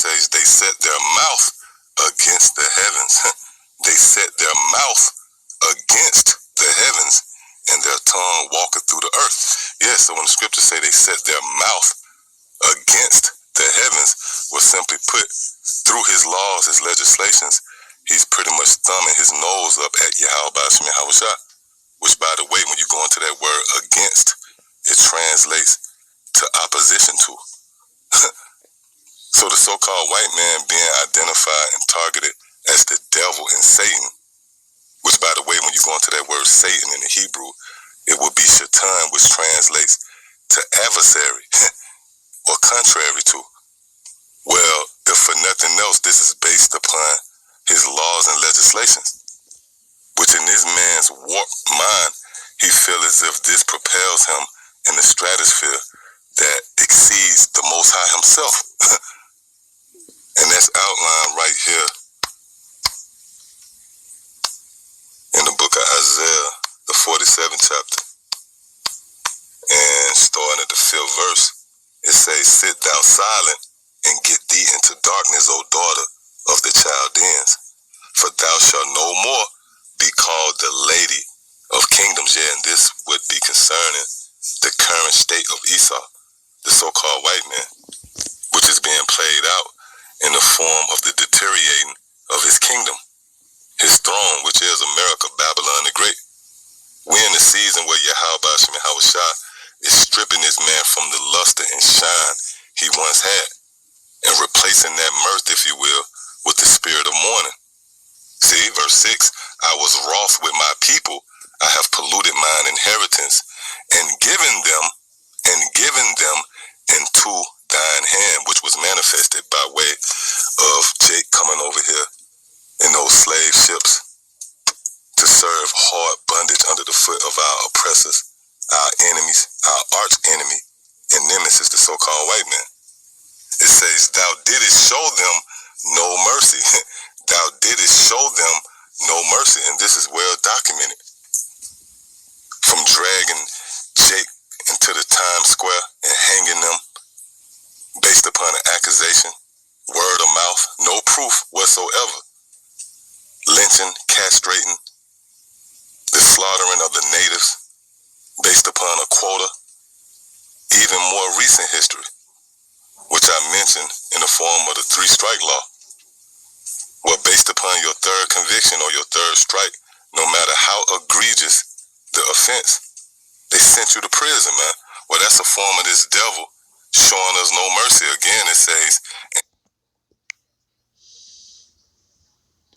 says they set their mouth against the heavens. They set their mouth against the heavens, and their tongue walketh through the earth. Yeah, so when the scriptures say they set their mouth against the heavens, was simply put, through his laws, his legislations, he's pretty much thumbing his nose up at Yahweh Bashim Yahushua, which, by the way, when you go into that word against, it translates to opposition to. So the so-called white man being identified and targeted as the devil and Satan, which, by the way, when you go into that word Satan in the Hebrew, it would be Shaitan, which translates to adversary or contrary to. Well, if for nothing else, this is based upon his laws and legislations, which in this man's warped mind, he feels as if this propels him in the stratosphere that exceeds the Most High himself. And that's outlined right here in the book of Isaiah, the 47th chapter. And starting at the 5th verse, it says, "Sit thou silent and get thee into darkness, O daughter of the Chaldeans, for thou shalt no more be called the lady of kingdoms." Yeah, and this would be concerning the current state of Esau, the so-called white man, which is being played out in the form of the deteriorating of his kingdom, his throne, which is America, Babylon the Great. We're in the season where Yahweh Bashim Yahushua is stripping this man from the luster and shine he once had, and replacing that mirth, if you will, with the spirit of mourning. See, verse 6, "I was wroth with my people, I have polluted mine inheritance, and given them into thine hand," which was manifested by way of Jake coming over here in those slave ships to serve hard bondage under the foot of our oppressors, our enemies, our arch enemy and nemesis, the so-called white man. It says, "Thou didst show them no mercy." Thou didst show them no mercy. And this is well documented. From dragging Jake into the Times Square and hanging them based upon an accusation, word of mouth, no proof whatsoever. Lynching, castrating, the slaughtering of the natives based upon a quota. Even more recent history, which I mentioned in the form of the 3-strike law, where based upon your third conviction or your third strike, no matter how egregious the offense, they sent you to prison, man. Well, that's a form of this devil showing us no mercy. Again, it says,